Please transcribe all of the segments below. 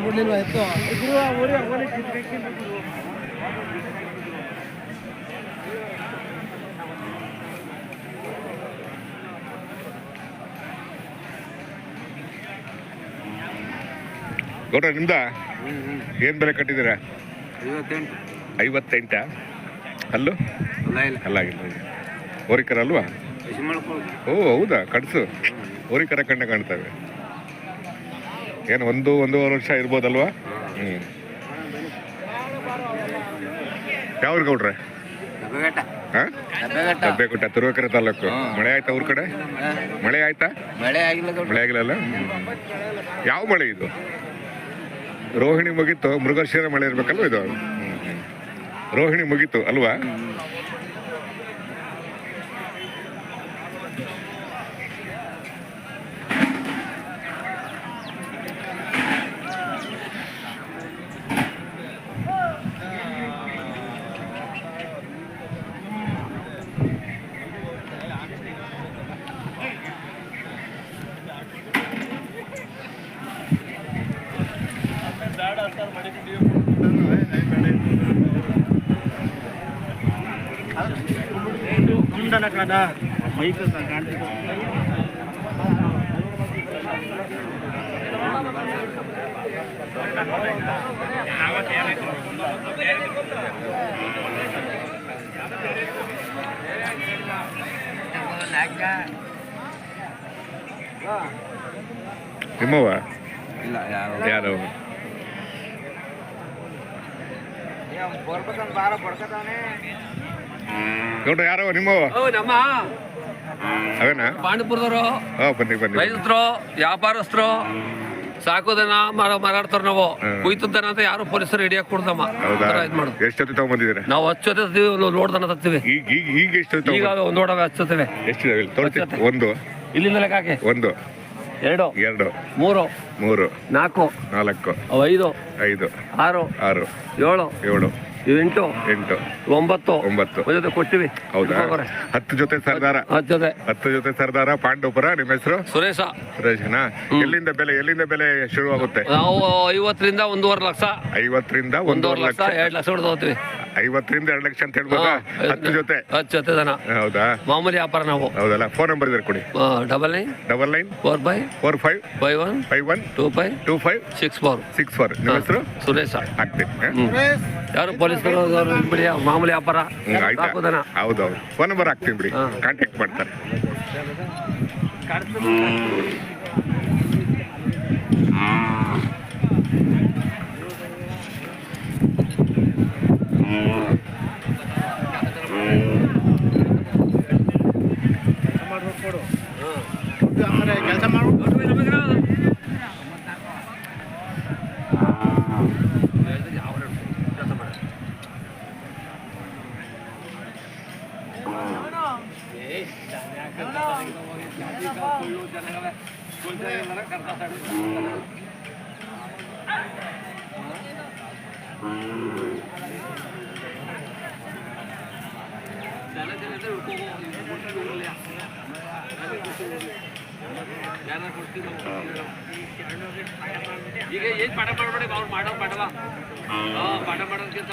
ಕೊಡ್ಲಿಲ್ವಾ ಎತ್ತು ಗೌಡ್ರ ನಿಮ್ದ ಏನು ಬೆಲೆ ಕಟ್ಟಿದ್ದೀರಾ? 58. ಅಲ್ಲೂ ಅಲ್ಲಾಗಿಲ್ಲ. ಓರಿಕರ ಅಲ್ವಾ? ಓ ಹೌದಾ, ಕಟ್ಸು ಓರಿಕರ ಕಣ್ಣ ಕಾಣ್ತವೆ. ಏನು ಒಂದೂವರೆ ವರ್ಷ ಇರ್ಬೋದಲ್ವಾ? ಯಾವ್ರು ಗೌಡ್ರೆ? ದಬ್ಬೆಗುಟ್ಟ, ತುರುವೇಕೆರೆ ತಾಲೂಕು. ಮಳೆ ಆಯ್ತಾ ಊರ್ ಕಡೆ? ಮಳೆ ಆಯ್ತಾ? ಮಳೆ ಆಗಿಲ್ಲಲ್ಲ. ಯಾವ ಮಳೆ ಇದು? ರೋಹಿಣಿ ಮುಗೀತು, ಮೃಗಶಿರ ಮಳೆ ಇರ್ಬೇಕಲ್ವ ಇದು? ರೋಹಿಣಿ ಮುಗೀತು ಅಲ್ವಾ? ನಿಮ್ಮವ ಯಾರು? ಗೌಡ್ರ ಯಾರವ ನಿಮ್ಮವ? ಅವೇನಾ? ಪಾಂಡಪುರದವರು ರೈತರು, ವ್ಯಾಪಾರಸ್ಥರು, ಸಾಕೋದನ ಮಾರಾಡ್ತಾರ. ನಾವು ಕುಯ್ತದನ ಅಂತ ಯಾರು ಪೊಲೀಸರು ಹಿಡಿಯಕ್ ಕೊಡ್ದಮ್ಮ. ಎಷ್ಟೊತ್ತಿ ತಗೊಂಡ್ಬಂದಿದ್ದೀರಾ? ನಾವು ಹಚ್ಚೋತಿ ಲೋಡ್ದನ ತರ್ತೀವಿ. ಈಗ ಎಷ್ಟು? ಈಗ ಒಂದೋಡಾಗ ಹಚ್ಚೋತೇವೆ. ಎಷ್ಟಿದಾವೆ? ಒಂದು ಇಲ್ಲಿಂದ ಲೆಕ್ಕಾಕೆ 1 2 3 4 5 6 7 8 9 ಜೊತೆ ಕೊಟ್ಟಿವಿ. ಹೌದಾ? 10 ಜೊತೆ ಸರ್ದಾರ. 10 ಜೊತೆ ಸರ್ದಾರ. ಪಾಂಡವಪುರ. ನಿಮ್ಮ ಹೆಸರು? ಸುರೇಶನಾ? ಎಲ್ಲಿಂದ ಬೆಲೆ ಶುರುವಾಗುತ್ತೆ? ನಾವು 50ರಿಂದ 1.5 ಲಕ್ಷ. 50ರಿಂದ 1.5 ಲಕ್ಷ. 2 ಲಕ್ಷ ಹೊಡೆದೋಗ್ತೀವಿ. 50ರಿಂದ 2 ಲಕ್ಷ ಅಂತ ಹೇಳ್ಬೋದಾ? 10 ಜೊತೆ ದನ. ಹೌದಾ? ಮಾಮೂಲಿ ವ್ಯಾಪಾರ ನಾವು. ಹೌದಲ್ಲ? ಫೋನ್ ನಂಬರ್ ಇದ್ರೆ ಕೊಡಿ. 99 45 51 25 64. ನಿಮ್ಮ ಹೆಸರು? ಸುರೇಶ. ಆಗ್ತೀನಿ. ಯಾರು ಪೊಲೀಸರು ಬಿಡಿ, ಮಾಮೂಲಿ ವ್ಯಾಪಾರ. ಹೌದೌದು. ಫೋನ್ ನಂಬರ್ ಹಾಕ್ತೀನಿ ಬಿಡಿ, ಕಾಂಟ್ಯಾಕ್ಟ್ ಮಾಡ್ತಾರೆ. ಕೆಲಸ ಈಗ ಏನ್ ಪಾಠ ಮಾಡ್ಬೇಡಿ, ಅವ್ರು ಮಾಡೋ ಪಾಠವ ಪಾಠ ಮಾಡೋದಕ್ಕಿಂತ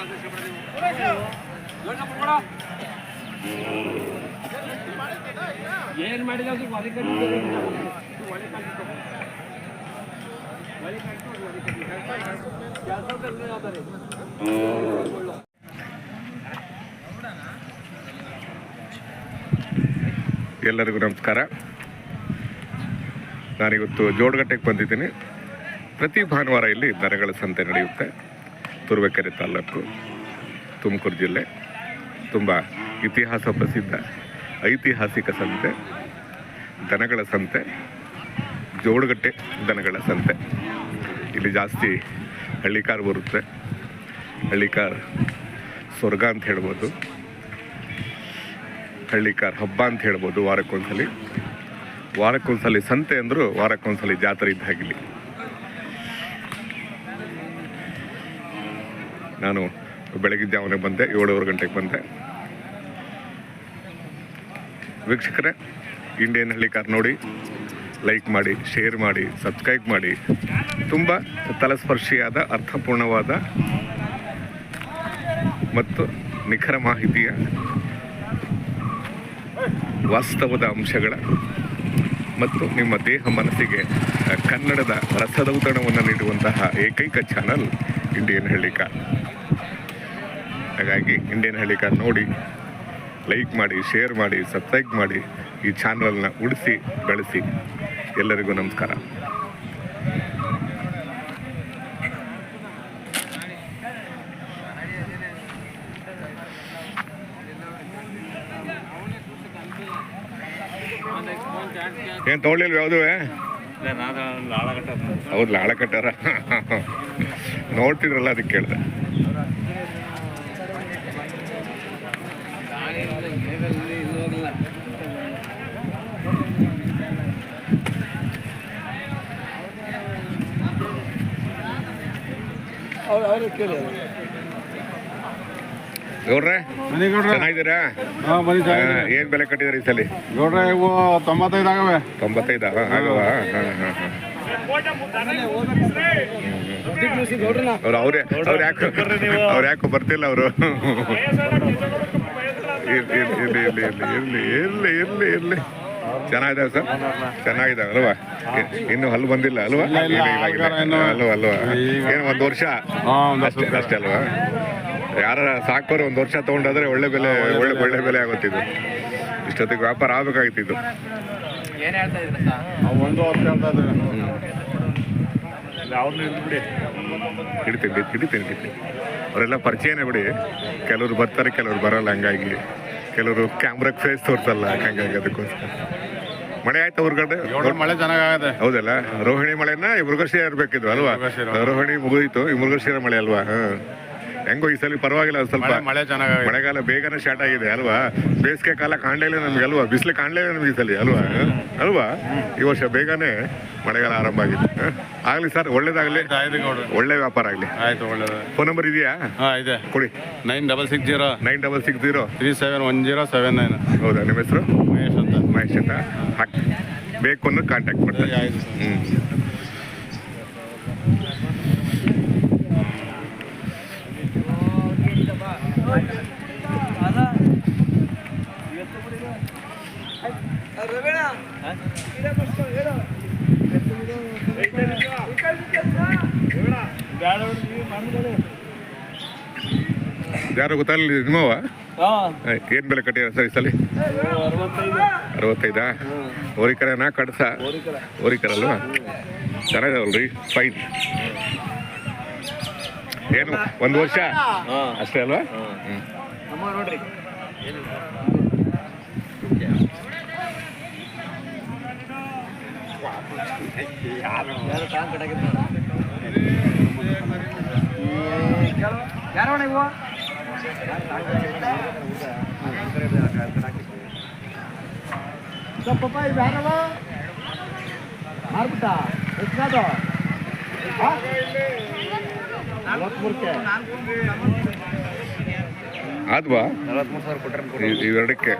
ಏನ್ ಮಾಡಿಲ್ಲ ಎಲ್ಲರಿಗೂ ನಮಸ್ಕಾರ. ನಾನಿವತ್ತು ಜೋಡಗಟ್ಟೆಗೆ ಬಂದಿದ್ದೀನಿ. ಪ್ರತಿ ಭಾನುವಾರ ಇಲ್ಲಿ ದನಗಳ ಸಂತೆ ನಡೆಯುತ್ತೆ. ತುರುವೇಕೆರೆ ತಾಲೂಕು, ತುಮಕೂರು ಜಿಲ್ಲೆ. ತುಂಬ ಇತಿಹಾಸ ಪ್ರಸಿದ್ಧ ಐತಿಹಾಸಿಕ ಸಂತೆ, ದನಗಳ ಸಂತೆ, ಜೋಡಗಟ್ಟೆ ದನಗಳ ಸಂತೆ. ಇಲ್ಲಿ ಜಾಸ್ತಿ ಹಳ್ಳಿಕಾರ್ ಬರುತ್ತೆ. ಹಳ್ಳಿಕಾರ್ ಸ್ವರ್ಗ ಅಂತ ಹೇಳ್ಬೋದು, ಹಳ್ಳಿಕಾರ್ ಹಬ್ಬ ಅಂತ ಹೇಳ್ಬೋದು. ವಾರಕ್ಕೊಂದ್ಸಲಿ ಸಂತೆ ಅಂದರೂ ವಾರಕ್ಕೊಂದ್ಸಲಿ ಜಾತ್ರೆ ಇದ್ದ ಹಾಗಿಲ್ಲಿ. ನಾನು ಬೆಳಗಿನ ಜಾವನೆ ಬಂದೆ, 7 ಗಂಟೆಗೆ ಬಂದೆ. ವೀಕ್ಷಕರೇ, ಇಂಡಿಯನ್ ಹಳ್ಳಿಕಾರ್ ನೋಡಿ ಲೈಕ್ ಮಾಡಿ, ಶೇರ್ ಮಾಡಿ, ಸಬ್ಸ್ಕ್ರೈಬ್ ಮಾಡಿ. ತುಂಬ ತಲಸ್ಪರ್ಶಿಯಾದ ಅರ್ಥಪೂರ್ಣವಾದ ಮತ್ತು ನಿಖರ ಮಾಹಿತಿಯ ವಾಸ್ತವದ ಅಂಶಗಳ ಮತ್ತು ನಿಮ್ಮ ದೇಹ ಮನಸ್ಸಿಗೆ ಕನ್ನಡದ ರಸದೌತಣವನ್ನು ನೀಡುವಂತಹ ಏಕೈಕ ಚಾನಲ್ ಇಂಡಿಯನ್ ಹಳ್ಳಿಕಾರ್. ಹಾಗಾಗಿ ಇಂಡಿಯನ್ ಹಳ್ಳಿಕಾರ್ ನೋಡಿ, ಲೈಕ್ ಮಾಡಿ, ಶೇರ್ ಮಾಡಿ, ಸಬ್ಸ್ಕ್ರೈಬ್ ಮಾಡಿ. ಈ ಚಾನಲ್ನ ಉಳಿಸಿ ಬೆಳೆಸಿ. ಎಲ್ಲರಿಗೂ ನಮಸ್ಕಾರ. ಏನು ತೊಗೊಳ್ಳಿಲ್ವ ಯಾವುದೂ? ಹೌದು, ಲಾಳ ಕಟ್ಟಾರ. ನೋಡ್ತಿದ್ರಲ್ಲ, ಅದಕ್ಕೆ ಕೇಳಿದೆ. ಗೌಡ್ರೆ ಚೆನ್ನಾಗಿದ್ದೀರಾ? ಏನ್ ಬೆಲೆ ಕಟ್ಟಿದ್ರಿ ಈ ಸಲ? ನೋಡ್ರೆ ಇವು 95 ಆಗವೆ. 95 ಆಗವ? ಅವ್ರು ಯಾಕೋ ಬರ್ತಿಲ್ಲ ಅವರು. ಇರ್ಲಿ ಚೆನ್ನಾಗಿದ್ದಾವೆ ಸರ್, ಚೆನ್ನಾಗಿದ್ದಾವೆ ಅಲ್ವಾ? ಇನ್ನು ಹಲ್ಲು ಬಂದಿಲ್ಲ ಅಲ್ವಾ? ಅಲ್ವಾ? ಏನು 1 ವರ್ಷ ಅಷ್ಟೇ ಅಲ್ವಾ? ಯಾರ ಸಾಕೋರು 1 ವರ್ಷ ತಗೊಂಡಾದ್ರೆ ಒಳ್ಳೆ ಬೆಲೆ ಆಗುತ್ತಿದ್ದು. ಇಷ್ಟೊತ್ತಿಗೆ ವ್ಯಾಪಾರ ಆಗ್ಬೇಕಾಗಿತ್ತು. ಹಿಡಿತೀನಿ. ಅವರೆಲ್ಲ ಪರಿಚಯನೇ ಬಿಡಿ. ಕೆಲವ್ರು ಬರ್ತಾರೆ, ಕೆಲವ್ರು ಬರಲ್ಲ. ಹಂಗಾಗಿ ಕೆಲವರು ಕ್ಯಾಮ್ರಾಗೆ ಫೇಸ್ ತೋರ್ಸಲ್ಲ. ಹಂಗಾಗಿ ಅದಕ್ಕೋಸ್ಕರ. ಮಳೆ ಆಯ್ತಾ ಊರ್ಗಡೆ? ಮಳೆ ಚೆನ್ನಾಗದೆ. ಹೌದಲ್ಲ? ರೋಹಿಣಿ ಮಳೆನ ಈ ಮೃಗಶಿರ ಇರ್ಬೇಕಿದ್ವು ಅಲ್ವಾ? ರೋಹಿಣಿ ಮುಗಿದಿತ್ತು, ಈ ಮೃಗಶಿರ ಮಳೆ ಅಲ್ವಾ? ಹೆಂಗೋ ಈ ಸಲ ಪರವಾಗಿಲ್ಲ. ಸ್ವಲ್ಪ ಮಳೆ ಚೆನ್ನಾಗಿ, ಮಳೆಗಾಲ ಬೇಗನೆ ಸ್ಟಾರ್ಟ್ ಆಗಿದೆ ಅಲ್ವಾ? ಬೇಸಿಗೆ ಕಾಲ ಕಾಣಲೇ ನಮ್ಗೆ ಅಲ್ವಾ? ಬಿಸಿಲು ಕಾಣಲೇ ನಮ್ಗೆ ಈ ಸಲ ಅಲ್ವಾ? ಈ ವರ್ಷ ಬೇಗನೆ ಮಳೆಗಾಲ ಆರಂಭ ಆಗಿದೆ. ಆಗ್ಲಿ ಸರ್, ಒಳ್ಳೇದಾಗ್ಲಿ, ಒಳ್ಳೆ ವ್ಯಾಪಾರ ಆಗ್ಲಿ. ಆಯ್ತು, ಒಳ್ಳೇದು. ಫೋನ್ ನಂಬರ್ ಇದೆಯಾ? ಇದೆ, ಕೊಡಿ. 9660 9660 371079. ಹೌದಾ? ನಿಮ್ಮ ಹೆಸರು? ಮಹೇಶ್ ಅಂತ. ಬೇಕು ಅನ್ನೋ ಕಾಂಟ್ಯಾಕ್ಟ್ ಮಾಡ್ತಾರೆ. ಯಾರು ಗೊತ್ತಾಗಲಿ ನಿಮ್ಮವ? ಏನ್ ಬೆಲೆ ಕಟ್ಟಿರ ಸರ್ ಈ ಸಲ? 65. ಓರಿಕರನಾ ಕಡಸ? ಓರಿಕರ ಅಲ್ವಾ? ಚೆನ್ನಾಗಿದಾವಲ್ರಿ, ಫೈನ್. ಏನು 1 ವರ್ಷ ಅಷ್ಟೇ ಅಲ್ವಾ? ನೋಡ್ರಿ, ಯಾರವಣ ಇವು? ಪಪ್ಪಾಯಿ ಬ್ಯಾರವ ಮಾರ್ಬಿಟ್ಟ. ಎಷ್ಟಾದ? 43ಕ್ಕೆ ಆದ್ವಾ? 43,000 ಕೊಟ್ರೆ ಇವೆರಡಕ್ಕೆ.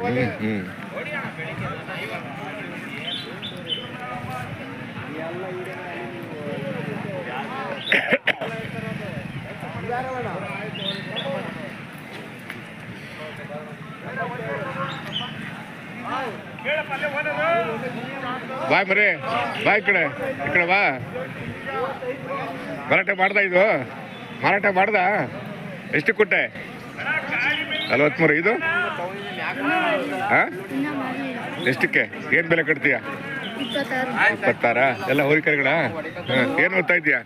ಬಾಯ್ ಮರೇ, ಬಾಯ್ ಈ ಕಡೆ ಬಾ. ಮಾರಾಟ ಮಾಡ್ದ? ಎಷ್ಟು ಕೊಟ್ಟೆ? 43. ಇದು ಎಷ್ಟಕ್ಕೆ? ಏನ್ ಬೆಲೆ ಕಟ್ತೀಯ? 26. ಎಲ್ಲ ಹೋರಿಕರಿಗಳ? ಏನ್ ಓದ್ತಾ ಇದೀಯಾ?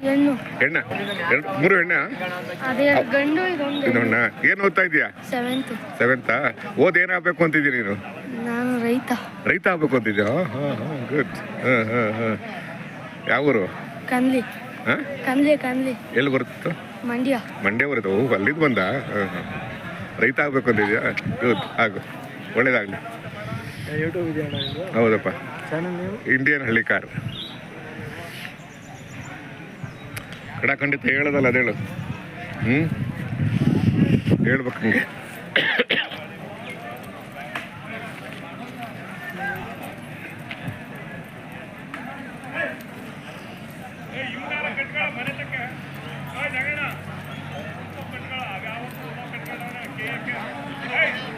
ಹೆಣ್ಣ? 3 ಹೆಣ್ಣ? ಇದು ಹೆಣ್ಣ. ಏನ್ ಓದ್ತಾ ಇದೀಯಾ? 7th. ಓದ್ ಏನಾಗಬೇಕು ಅಂತಿದ್ದೀಯ ನೀನು? ರೈತ ಆಗ್ಬೇಕು ಅಂತಿದ್ಯಾ? ಗುಡ್. ಯಾವ ಊರು? ಎಲ್ಲಿ ಬರುತ್ತ? ಮಂಡ್ಯ ಬರುತ್ತೆ. ಅಲ್ಲಿದ್ದು ಬಂದ? ರೈತ ಆಗ್ಬೇಕು ಅಂತಿದ್ಯಾ? ಗುಡ್, ಆಗು, ಒಳ್ಳೇದಾಗ್ಲಿ. ಹೌದಪ್ಪ, ಇಂಡಿಯನ್ ಹಳ್ಳಿಕಾರ್. ಖಂಡಿತ ಹೇಳೋದಲ್ಲ ಅದೇಳು. ಹೇಳ್ಬೇಕು ಹಂಗೆ. ಓಕೆ